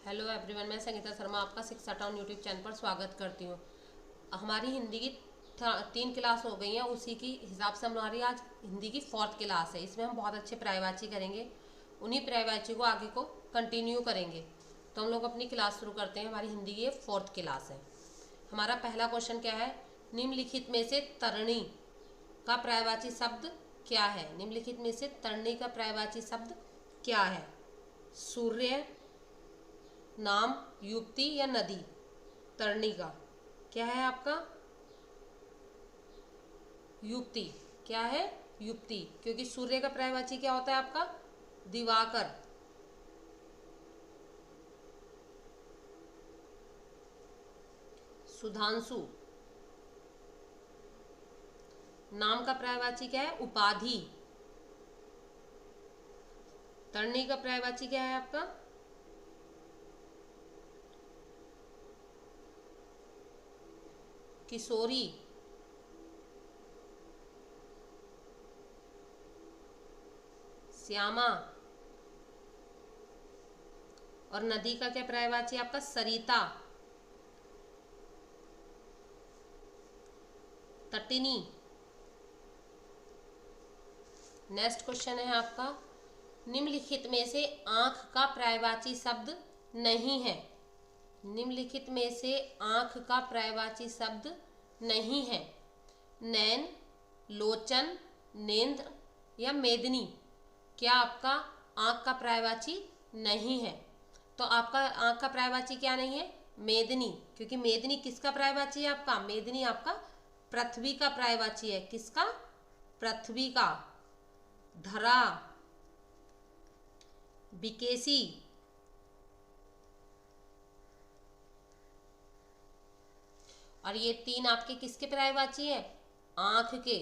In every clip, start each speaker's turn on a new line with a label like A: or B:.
A: Hello everyone, मैं संगीता शर्मा आपका शिक्षा टाउन यूट्यूब चैनल पर स्वागत करती हूँ। हमारी हिंदी की 3 क्लास हो गई हैं, उसी की हिसाब से हमारी आज हिंदी की 4th क्लास है। इसमें हम बहुत अच्छे पर्यायवाची करेंगे, उन्हीं पर्यायवाची को आगे को कंटिन्यू करेंगे। तो हम लोग अपनी क्लास शुरू करते हैं। हमारी हिंदी की ये 4th क्लास है। हमारा पहला क्वेश्चन क्या है? निम्नलिखित में से तरणी का पर्यायवाची शब्द क्या है? निम्नलिखित में से तरणी का पर्यायवाची शब्द क्या है? सूर्य, नाम, युक्ति या नदी। तरणी का क्या है आपका? युक्ति। क्या है? युक्ति, क्योंकि सूर्य का पर्यायवाची क्या होता है आपका? दिवाकर। सुधांशु। नाम का पर्यायवाची क्या है? उपाधि। तरणी का पर्यायवाची क्या है आपका? किशोरी। श्यामा। और नदी का क्या पर्यायवाची आपका? सरिता। तटिनी। नेक्स्ट क्वेश्चन है आपका, निम्नलिखित में से आंख का पर्यायवाची शब्द नहीं है। निम्नलिखित में से आंख का पर्यायवाची शब्द नहीं है। नैन, लोचन, नेत्र या मेदनी। क्या आपका आंख का पर्यायवाची नहीं है? तो आपका आंख का पर्यायवाची क्या नहीं है? मेदनी, क्योंकि मेदनी किसका पर्यायवाची है आपका? मेदनी आपका पृथ्वी का पर्यायवाची है। किसका? पृथ्वी का। धरा, बिकेसी, और ये 3 आपके किसके पर्यायवाची है? आंख के।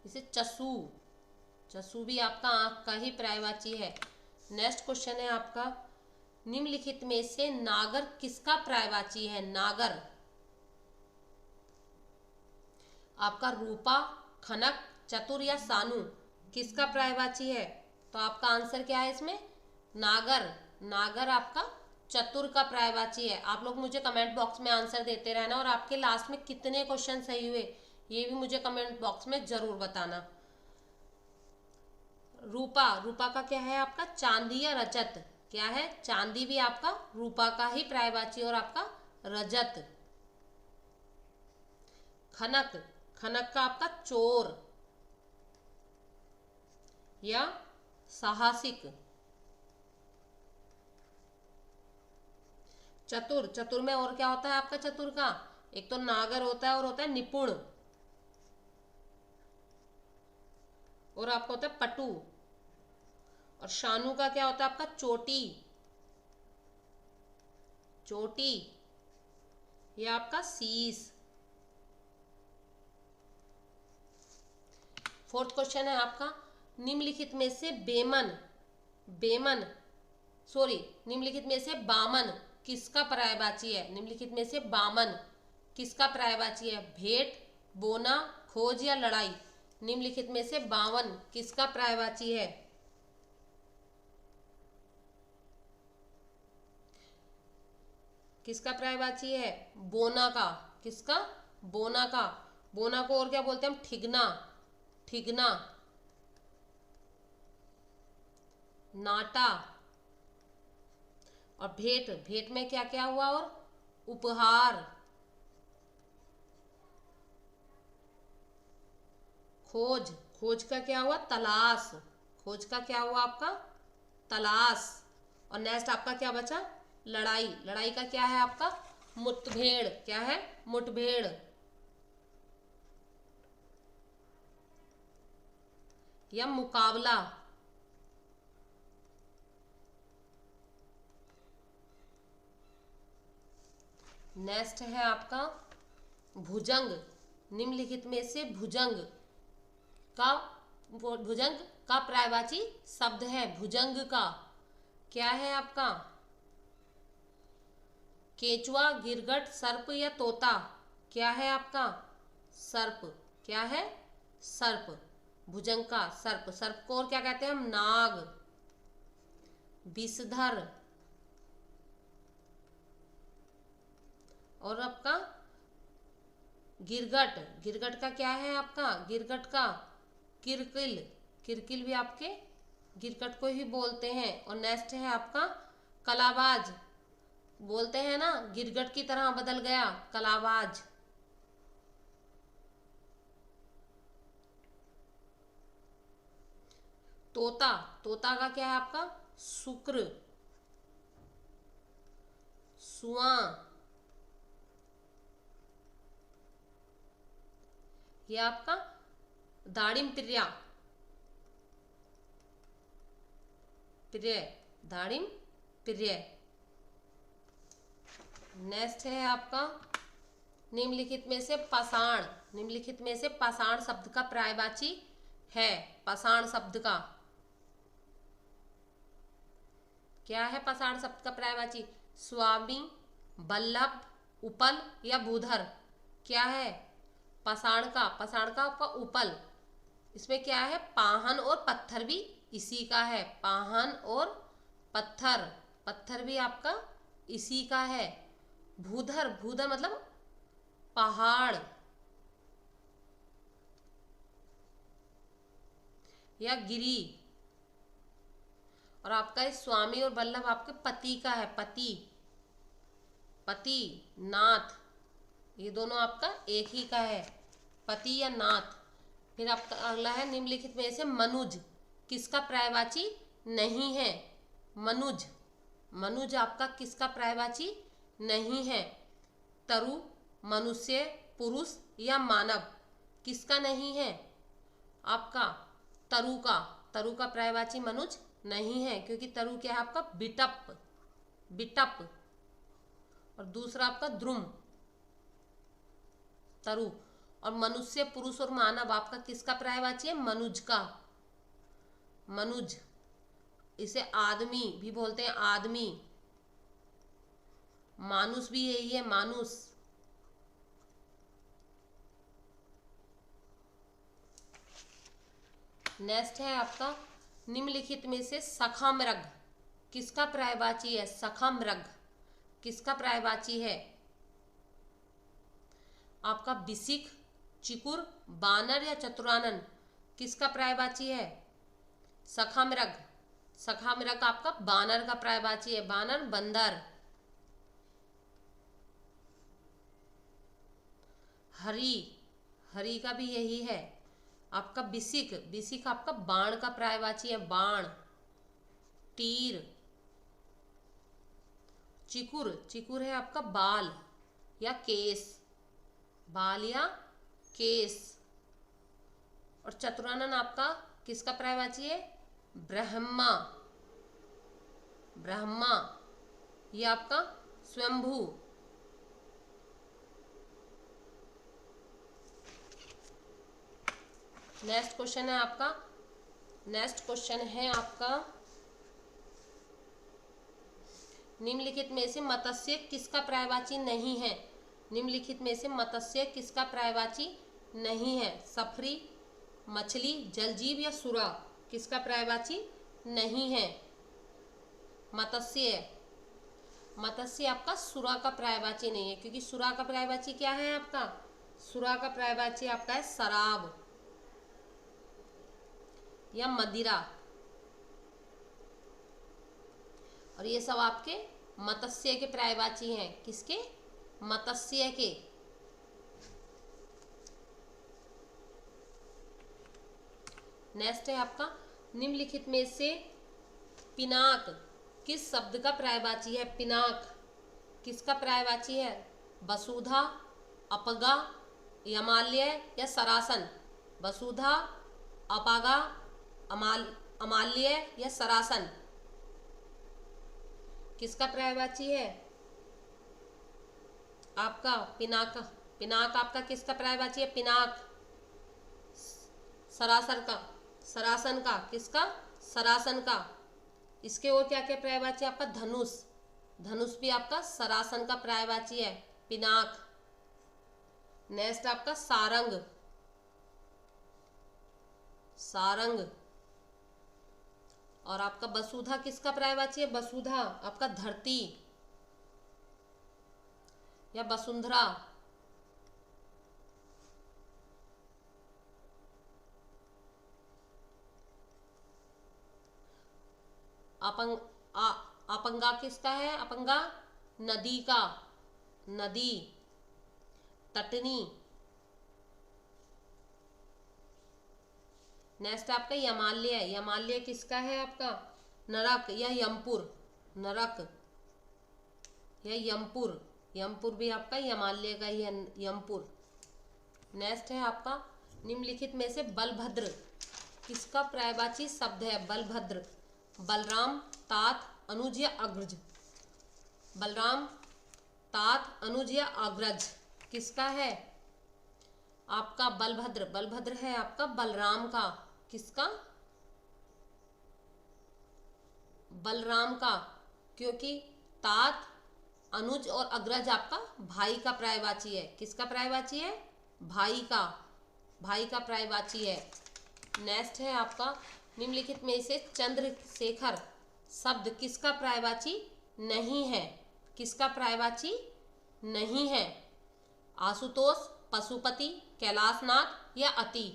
A: इसे चसु। चसु भी आपका आंख का ही पर्यायवाची है। नेक्स्ट क्वेश्चन है आपका, निम्नलिखित में से नागर किसका पर्यायवाची है? नागर आपका रूपा, खनक, चतुर या सानु किसका पर्यायवाची है? तो आपका आंसर क्या है इसमें? नागर। नागर आपका चतुर का पर्यायवाची है। आप लोग मुझे कमेंट बॉक्स में आंसर देते रहना, और आपके लास्ट में कितने क्वेश्चन सही हुए ये भी मुझे कमेंट बॉक्स में जरूर बताना। रूपा, रूपा का क्या है आपका? चांदी या रजत। क्या है? चांदी भी आपका रूपा का ही पर्यायवाची और आपका रजत। खनक, खनक का आपका चोर या साहसिक। चतुर, चतुर में और क्या होता है आपका? चतुर का एक तो नागर होता है और होता है निपुण, और आपका होता है पटु। और शानु का क्या होता है आपका? चोटी। चोटी या आपका शीश। 4th क्वेश्चन है आपका, निम्नलिखित में से बेमन सॉरी निम्नलिखित में से बामन किसका पर्यायवाची है? निम्नलिखित में से बामन किसका पर्यायवाची है? भेंट, बोना, खोज या लड़ाई। निम्नलिखित में से बावन किसका पर्यायवाची है? किसका पर्यायवाची है? बोना का। किसका? बोना का। बोना को और क्या बोलते हैं हम? ठिगना। ठिगना। नाटा। और भेंट, भेंट में क्या क्या हुआ? और उपहार। खोज, खोज का क्या हुआ? तलाश। खोज का क्या हुआ आपका? तलाश। और नेक्स्ट आपका क्या बचा? लड़ाई। लड़ाई का क्या है आपका? मुठभेड़। क्या है? मुठभेड़ या मुकाबला। नेक्स्ट है आपका भुजंग। निम्नलिखित में से का भुजंग का पर्यायवाची शब्द है? भुजंग का क्या है आपका? केचुआ, गिरगट, सर्प या तोता। क्या है आपका? सर्प। क्या है? सर्प। भुजंग का सर्प, सर्प को और क्या कहते हैं हम, नाग। विषधर, और आपका गिरगट, गिरगट का क्या है आपका, गिरगट का किरकिल, किरकिल भी आपके गिरगट को ही बोलते हैं। और नेक्स्ट है आपका कलाबाज, बोलते हैं ना गिरगट की तरह बदल गया, कलाबाज। तोता, तोता का क्या है आपका, शुक्र। सुआ, ये आपका दाड़िम प्रिया, प्रिय, दाड़िम प्रिय। नेक्स्ट है आपका निम्नलिखित में से पाषाण, निम्नलिखित में से पाषाण शब्द का पर्यायवाची है, पाषाण शब्द का क्या है, पाषाण शब्द का पर्यायवाची, स्वामी, बल्लभ, उपल या भूधर। क्या है पाषाण का, पाषाण का आपका उपल, इसमें क्या है, पाहन और पत्थर भी इसी का है, पाहन और पत्थर, पत्थर भी आपका इसी का है। भूधर, भूधर मतलब पहाड़ या गिरी। और आपका इस स्वामी और बल्लभ आपके पति का है, पति, पति, नाथ, ये दोनों आपका एक ही का है, पति या नाथ। फिर आपका अगला है निम्नलिखित में से मनुज किसका पर्यायवाची नहीं है, मनुज, मनुज आपका किसका पर्यायवाची नहीं है। तरु, मनुष्य, पुरुष या मानव, किसका नहीं है आपका, तरु का, तरु का पर्यायवाची मनुज नहीं है, क्योंकि तरु क्या है आपका, बिटप, बिटप। और दूसरा आपका द्रुम, तरु। और मनुष्य, पुरुष और मानव आपका किसका पर्यायवाची है, मनुज का, मनुज। इसे आदमी भी बोलते हैं, आदमी, मानुष भी यही है, मानुष। नेक्स्ट है आपका निम्नलिखित में से सखामृग किसका पर्यायवाची है, सखामृग किसका पर्यायवाची है आपका, बिसिक, चिकुर, बानर या चतुरानन, किसका पर्यायवाची है सखामृग, सखामृग आपका बानर का पर्यायवाची है, बानर, बंदर। हरि, हरि का भी यही है आपका, बिसिक, बिसिक आपका बाण का पर्यायवाची है, बाण, तीर। चिकुर, चिकुर है आपका बाल या केस, बाल या केस। और चतुरानन आपका किसका पर्यायवाची है, ब्रह्मा, ब्रह्मा, ये आपका स्वयंभू। नेक्स्ट क्वेश्चन है आपका, नेक्स्ट क्वेश्चन है आपका निम्नलिखित में से मत्स्य किसका पर्यायवाची नहीं है, निम्नलिखित में से मत्स्य किसका पर्यायवाची नहीं है, सफरी, मछली, जलजीव या सुरा, किसका पर्यायवाची नहीं है मत्स्य, मत्स्य आपका सुरा का पर्यायवाची नहीं है, क्योंकि सुरा का पर्यायवाची क्या है आपका, सुरा का पर्यायवाची आपका है शराब या मदिरा। और ये सब आपके मत्स्य के पर्यायवाची हैं, किसके, मत्स्य के। नेक्स्ट है आपका निम्नलिखित में से पिनाक किस शब्द का पर्यायवाची है, पिनाक किसका पर्यायवाची है, वसुधा, अपगा, यमाल्य या सरासन, वसुधा, अपागा, अमाल्य या सरासन, किसका पर्यायवाची है आपका, पिनाक, पिनाक आपका किसका पर्यायवाची है, पिनाक, सरासन का, सरासन का, किसका, सरासन का। इसके और क्या क्या पर्यायवाची आपका, धनुष, धनुष भी आपका सरासन का पर्यायवाची है, पिनाक। नेक्स्ट आपका सारंग, सारंग। और आपका वसुधा किसका पर्यायवाची है? वसुधा आपका धरती या वसुंधरा। अपंगा किसका है? अपंगा नदी का, नदी। तटनी। नेक्स्ट आपका यमालय। यमालय किसका है? आपका नरक या यमपुर। नरक या यमपुर। यमपुर भी आपका यमालय का ही है, यमपुर। नेक्स्ट है आपका निम्नलिखित में से बलभद्र किसका पर्यायवाची शब्द है? बलभद्र। बलराम, तात, अनुज या अग्रज। बलराम, तात, अनुज या अग्रज किसका है? आपका बलभद्र। बलभद्र है आपका बलराम का। किसका? बलराम का। क्योंकि तात, अनुज और अग्रज आपका भाई का पर्यायवाची है। किसका पर्यायवाची है? भाई का। भाई का पर्यायवाची है। नेक्स्ट है आपका निम्नलिखित में से चंद्रशेखर शब्द किसका पर्यायवाची नहीं है? किसका पर्यायवाची नहीं है? आशुतोष, पशुपति, कैलाशनाथ या अति।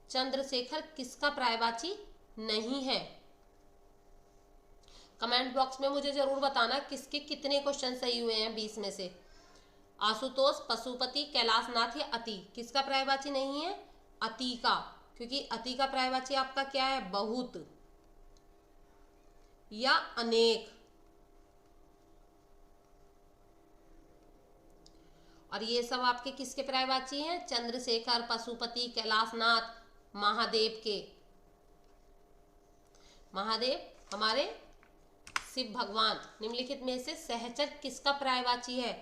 A: चंद्रशेखर किसका पर्यायवाची नहीं है? कमेंट बॉक्स में मुझे जरूर बताना किसके कितने क्वेश्चन सही हुए हैं 20 में से। आशुतोष, पशुपति, कैलाशनाथ या अति किसका पर्यायवाची नहीं है? अति का। क्योंकि अति का पर्यायवाची आपका क्या है? बहुत या अनेक। और ये सब आपके किसके पर्यायवाची हैं? चंद्रशेखर, पशुपति, कैलाशनाथ, महादेव के। महादेव हमारे शिव भगवान। निम्नलिखित में से सहचर किसका पर्यायवाची है?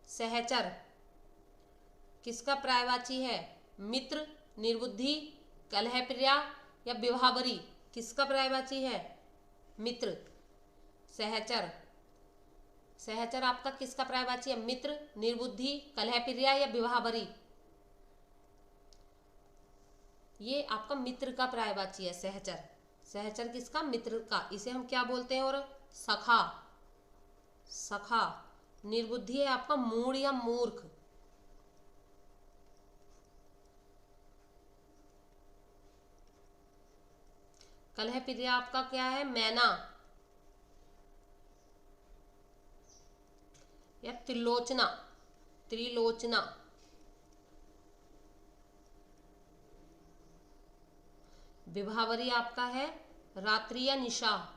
A: सहचर किसका पर्यायवाची है? मित्र, निर्बुद्धि, कलहप्रिया या विभावरी किसका पर्यायवाची है? मित्र। सहचर। सहचर आपका किसका पर्यायवाची है? मित्र, निर्बुद्धि, कलहप्रिया या विभावरी। ये आपका मित्र का पर्यायवाची है सहचर। सहचर किसका? मित्र का। इसे हम क्या बोलते हैं? और सखा। सखा। निर्बुद्धि है आपका मूढ़ या मूर्ख। कलहप्रिया आपका क्या है? मैना या त्रिलोचना। त्रिलोचना। विभावरी आपका है रात्रि या निशा।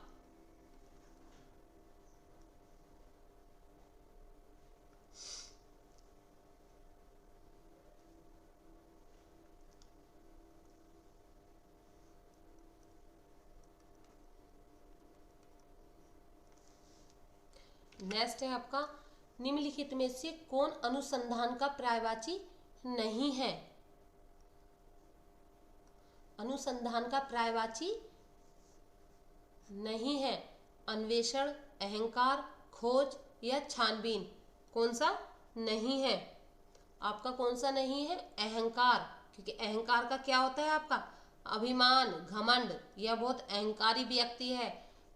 A: नेक्स्ट है आपका निम्नलिखित में से कौन अनुसंधान का पर्यायवाची नहीं है? अनुसंधान का पर्यायवाची नहीं है। अन्वेषण, अहंकार, खोज या छानबीन। कौन सा नहीं है? आपका कौन सा नहीं है? अहंकार। क्योंकि अहंकार का क्या होता है? आपका अभिमान, घमंड। यह बहुत अहंकारी व्यक्ति है।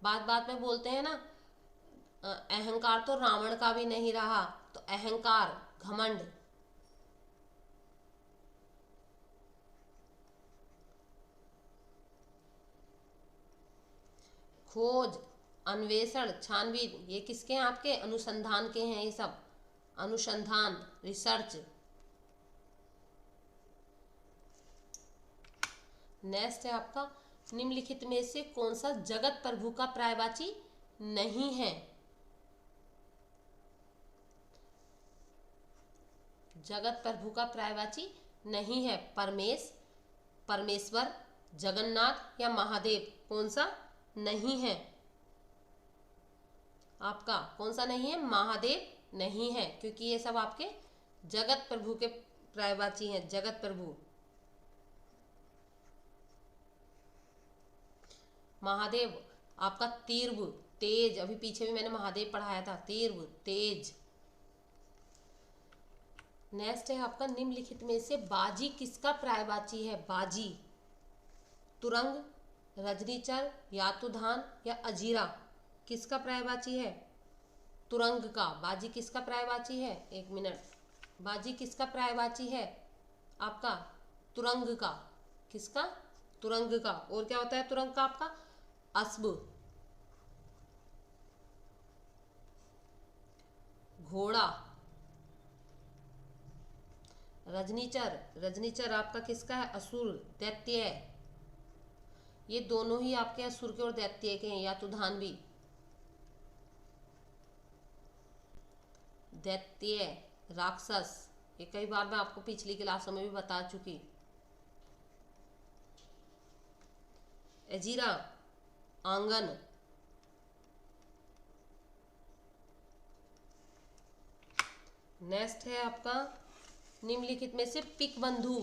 A: बात बात में बोलते हैं ना, अहंकार तो रावण का भी नहीं रहा। तो अहंकार, घमंड। खोज, अन्वेषण, छानबीन ये किसके हैं? आपके अनुसंधान के हैं। ये सब अनुसंधान, रिसर्च। नेक्स्ट है आपका निम्नलिखित में से कौन सा जगत प्रभु का पर्यायवाची नहीं है? जगत प्रभु का पर्यायवाची नहीं है। परमेश्वर, जगन्नाथ या महादेव। कौन सा नहीं है? आपका कौन सा नहीं है? महादेव नहीं है। क्योंकि ये सब आपके जगत प्रभु के पर्यायवाची हैं। जगत प्रभु। महादेव आपका तीव्र, तेज। अभी पीछे भी मैंने महादेव पढ़ाया था। तीव्र, तेज। नेक्स्ट है आपका निम्नलिखित में से बाजी किसका पर्यायवाची है? बाजी। तुरंग, रजनीचर, यातुधान या अजीरा किसका पर्यायवाची है? तुरंग का। बाजी किसका पर्यायवाची है? एक मिनट। बाजी किसका पर्यायवाची है? आपका तुरंग का। किसका? तुरंग का। और क्या होता है तुरंग का? आपका अस्ब, घोड़ा। रजनीचर, रजनीचर आपका किसका है? असुर, दैत्य। ये दोनों ही आपके असुर के और दैत्य के हैं। यातुधान भी दैत्य, राक्षस। ये कई बार मैं आपको पिछली क्लासों में भी बता चुकी। एजीरा, आंगन। नेक्स्ट है आपका निम्नलिखित में से पिक बंधु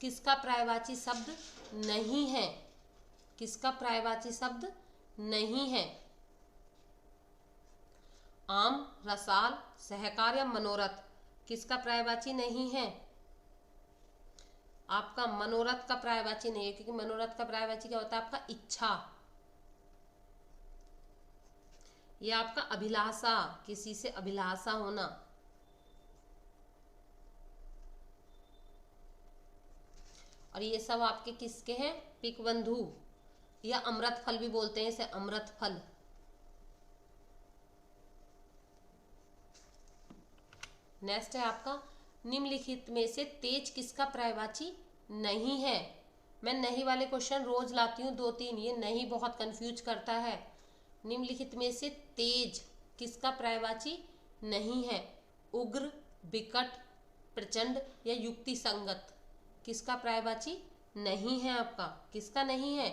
A: किसका पर्यायवाची शब्द नहीं है? किसका पर्यायवाची शब्द नहीं है? आम, रसाल, सहकार या मनोरथ किसका पर्यायवाची नहीं है? आपका मनोरथ का पर्यायवाची नहीं है, क्योंकि मनोरथ का पर्यायवाची क्या होता है? आपका इच्छा। यह आपका अभिलाषा, किसी से अभिलाषा होना। और ये सब आपके किसके हैं? पिक बंधु, या अमृत फल भी बोलते हैं इसे, अमृत फल। नेक्स्ट है आपका निम्नलिखित में से तेज किसका पर्यायवाची नहीं है? मैं नहीं वाले क्वेश्चन रोज लाती हूँ 2-3, ये नहीं बहुत कंफ्यूज करता है। निम्नलिखित में से तेज किसका पर्यायवाची नहीं है? उग्र, विकट, प्रचंड या युक्ति संगत किसका पर्यायवाची नहीं है? आपका किसका नहीं है?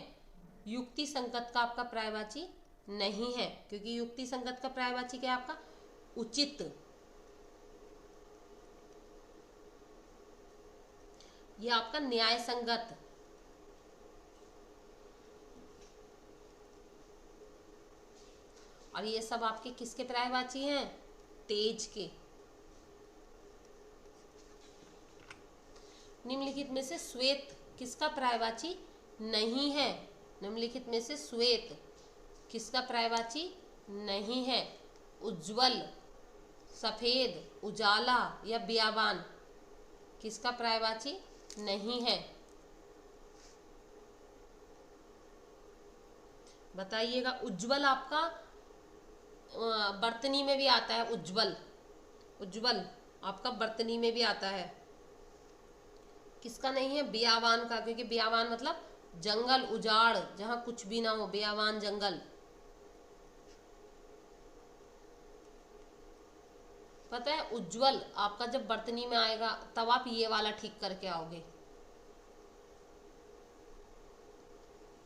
A: युक्ति संगत का आपका पर्यायवाची नहीं है, क्योंकि युक्ति संगत का पर्यायवाची क्या है आपका? उचित। ये आपका न्याय संगत। और ये सब आपके किसके पर्यायवाची हैं? तेज के। निम्नलिखित में से श्वेत किसका पर्यायवाची नहीं है? निम्नलिखित में से श्वेत किसका पर्यायवाची नहीं है? उज्जवल, सफेद, उजाला या बियाबान किसका पर्यायवाची नहीं है? बताइएगा। उज्जवल आपका बर्तनी में भी आता है। उज्जवल, उज्जवल आपका बर्तनी में भी आता है। किसका नहीं है? बियावान का, क्योंकि बियावान मतलब जंगल, उजाड़, जहां कुछ भी ना हो, बियावान जंगल। पता है उज्जवल आपका जब बर्तनी में आएगा तब आप ये वाला ठीक करके आओगे।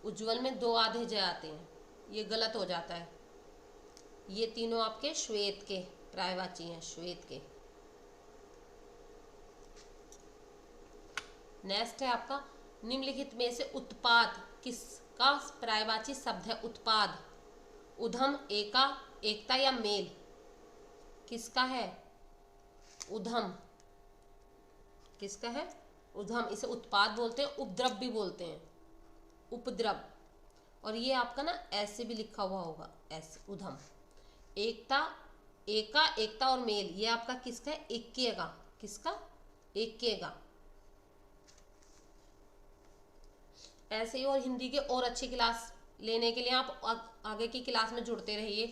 A: उज्जवल में 2 आधे जय आते हैं, ये गलत हो जाता है। ये तीनों आपके श्वेत के पर्यायवाची हैं, श्वेत के। नेक्स्ट है आपका निम्नलिखित में से उत्पाद किसका पर्यायवाची शब्द है? उत्पाद। उधम, एका, एकता या मेल किसका है? उधम। किसका है? उधम। इसे उत्पाद बोलते हैं, उपद्रव भी बोलते हैं, उपद्रव। और ये आपका ना ऐसे भी लिखा हुआ होगा, ऐसे, उधम। एकता, एका, एकता और मेल ये आपका किसका है? एकेगा। किसका? एकेगा। ऐसे ही और हिंदी के और अच्छी क्लास लेने के लिए आप आगे की क्लास में जुड़ते रहिए।